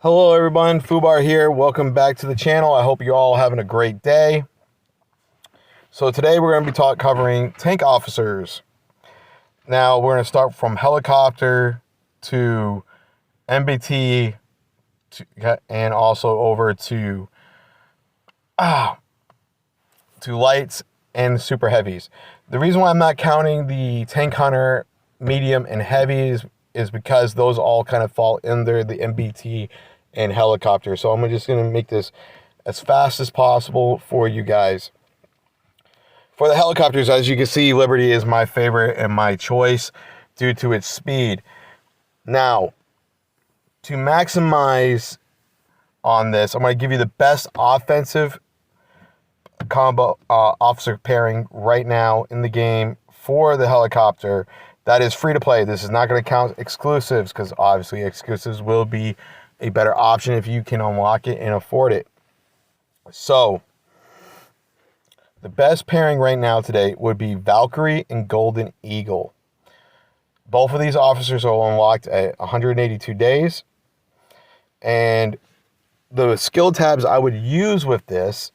Hello everyone, Fubar here. Welcome back to the channel. I hope you all having a great day. So today we're going to be covering tank officers. Now we're going to start from helicopter to MBT and also over to lights and super heavies. The reason why I'm not counting the tank hunter, medium, and heavies is because those all kind of fall under the MBT and helicopter. So I'm just going to make this as fast as possible for you guys. For the helicopters, as you can see, Liberty is my favorite and my choice due to its speed. Now, to maximize on this, I'm going to give you the best offensive combo officer pairing right now in the game for the helicopter. That is free to play. This is not going to count exclusives because obviously exclusives will be a better option if you can unlock it and afford it. So, the best pairing right now today would be Valkyrie and Golden Eagle. Both of these officers are unlocked at 182 days. And the skill tabs I would use with this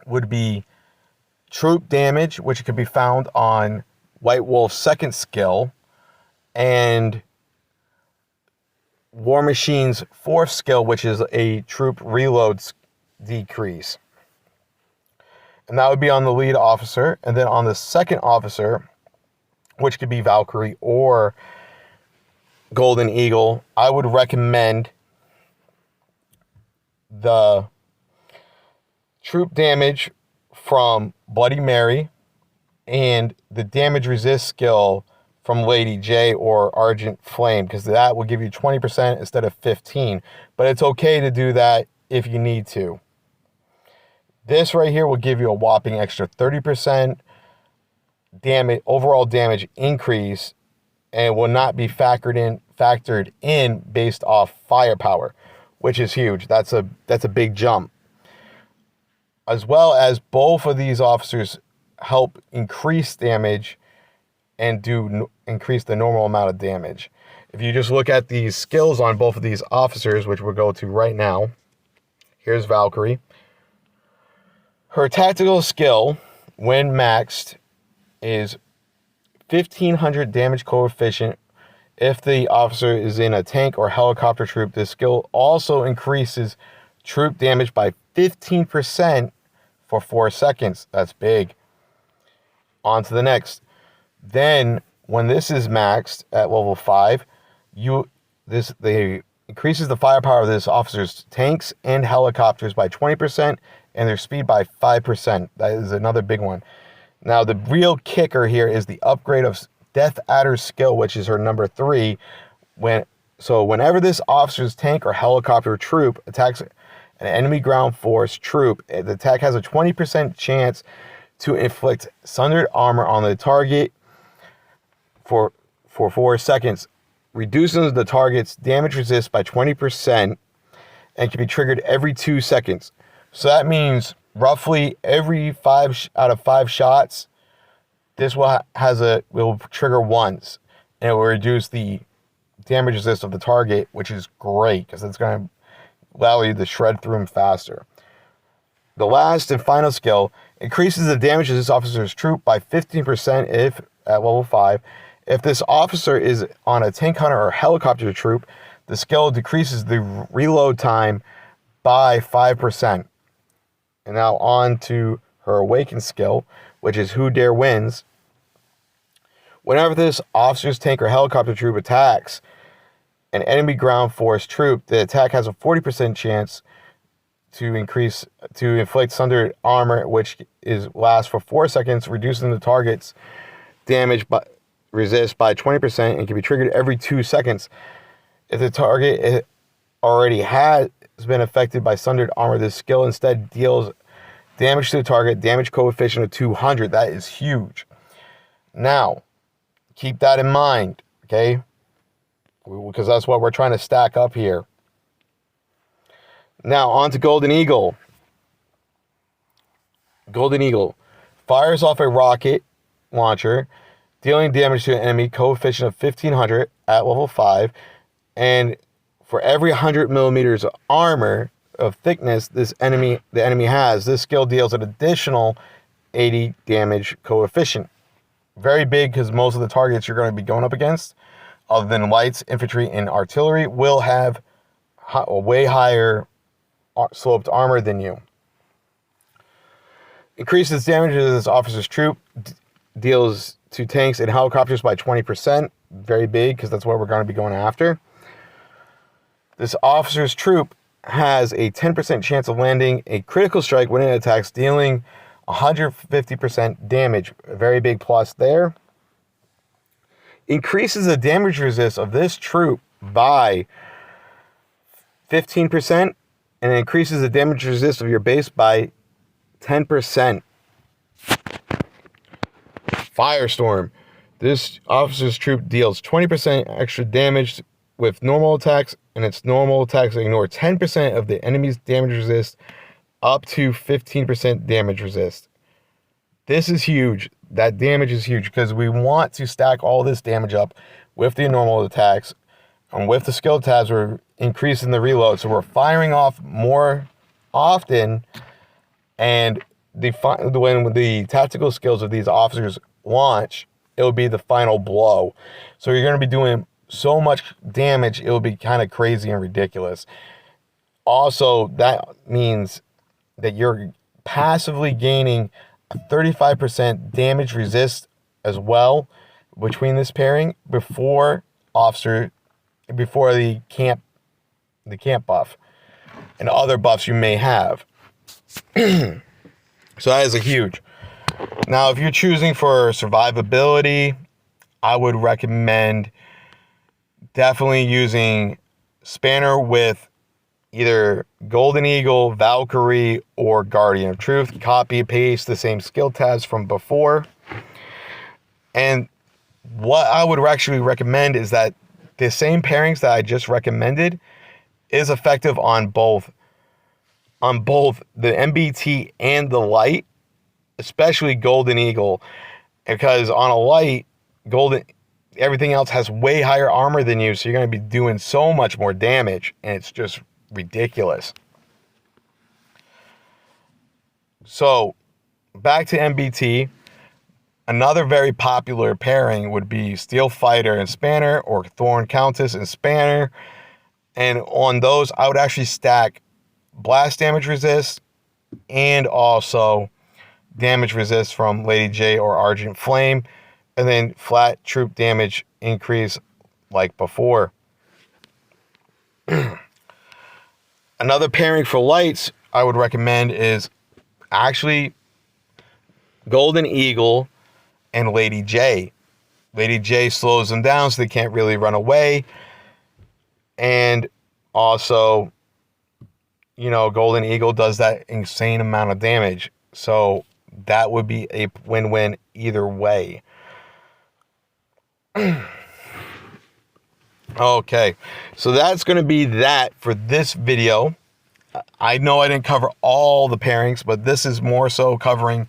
would be troop damage, which can be found on White Wolf's second skill, and War Machine's fourth skill, which is a troop reload decrease. And that would be on the lead officer. And then on the second officer, which could be Valkyrie or Golden Eagle, I would recommend the troop damage from Bloody Mary and the damage resist skill from Lady J or Argent Flame, because that will give you 20% instead of 15%. But it's okay to do that if you need to. This right here will give you a whopping extra 30% damage, overall damage increase, and will not be factored in based off firepower, which is huge. That's a big jump. As well as both of these officers help increase damage and increase the normal amount of damage. If you just look at these skills on both of these officers, which we'll go to right now, here's Valkyrie. Her tactical skill, when maxed, is 1500 damage coefficient. If the officer is in a tank or helicopter troop, this skill also increases troop damage by 15% for 4 seconds. That's big. On to the next. Then, when this is maxed at level 5, they increases the firepower of this officer's tanks and helicopters by 20% and their speed by 5%. That is another big one. Now, the real kicker here is the upgrade of Death Adder's skill, which is her number 3. Whenever this officer's tank or helicopter troop attacks an enemy ground force troop, the attack has a 20% chance to inflict sundered armor on the target for 4 seconds, reduces the target's damage resist by 20%, and can be triggered every 2 seconds. So that means roughly every 5 out of 5 shots, this will trigger once, and it will reduce the damage resist of the target, which is great because it's going to allow you to shred through them faster. The last and final skill increases the damage of this officer's troop by 15% if at level 5. If this officer is on a tank hunter or helicopter troop, the skill decreases the reload time by 5%. And now on to her awakened skill, which is Who Dare Wins. Whenever this officer's tank or helicopter troop attacks an enemy ground force troop, the attack has a 40% chance to inflict sundered armor, which lasts for 4 seconds, reducing the target's damage resist by 20% and can be triggered every 2 seconds. If the target already has been affected by sundered armor, this skill instead deals damage to the target, damage coefficient of 200. That is huge. Now, keep that in mind, okay? Because that's what we're trying to stack up here. Now, on to Golden Eagle. Golden Eagle fires off a rocket launcher, dealing damage to an enemy coefficient of 1500 at level 5, and for every 100 millimeters of armor of thickness the enemy has, this skill deals an additional 80 damage coefficient. Very big, because most of the targets you're going to be going up against, other than lights, infantry, and artillery, will have a way higher sloped armor than you. Increases damage to this officer's troop, deals to tanks and helicopters by 20%. Very big, because that's what we're going to be going after. This officer's troop has a 10% chance of landing a critical strike when it attacks, dealing 150% damage. A very big plus there. Increases the damage resist of this troop by 15%, and increases the damage resist of your base by 10%. Firestorm. This officer's troop deals 20% extra damage with normal attacks, and its normal attacks ignore 10% of the enemy's damage resist up to 15% damage resist. This is huge. That damage is huge, because we want to stack all this damage up with the normal attacks, and with the skill tabs we're increasing the reload, so we're firing off more often, and when the tactical skills of these officers launch, it will be the final blow. So you're going to be doing so much damage, it will be kind of crazy and ridiculous. Also, that means that you're passively gaining a 35% damage resist as well between this pairing before the camp buff and other buffs you may have. So that is a huge. Now, if you're choosing for survivability, I would recommend definitely using Spanner with either Golden Eagle, Valkyrie, or Guardian of Truth. Copy and paste the same skill tabs from before. And what I would actually recommend is that the same pairings that I just recommended is effective on both the MBT and the light, especially Golden Eagle, because on a light, everything else has way higher armor than you, so you're going to be doing so much more damage, and it's just ridiculous. So, back to MBT. Another very popular pairing would be Steel Fighter and Spanner, or Thorn Countess and Spanner. And on those, I would actually stack blast damage resist and also damage resist from Lady J or Argent Flame, and then flat troop damage increase like before. Another pairing for lights I would recommend is actually Golden Eagle and Lady J. Lady J slows them down so they can't really run away. And also, Golden Eagle does that insane amount of damage. So that would be a win-win either way. Okay, so that's going to be that for this video. I know I didn't cover all the pairings, but this is more so covering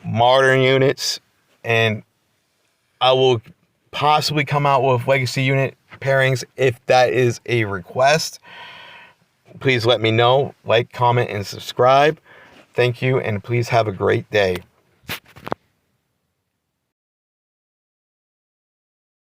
modern units, and I will possibly come out with legacy unit pairings if that is a request. Please let me know. Like, comment, and subscribe. Thank you, and please have a great day.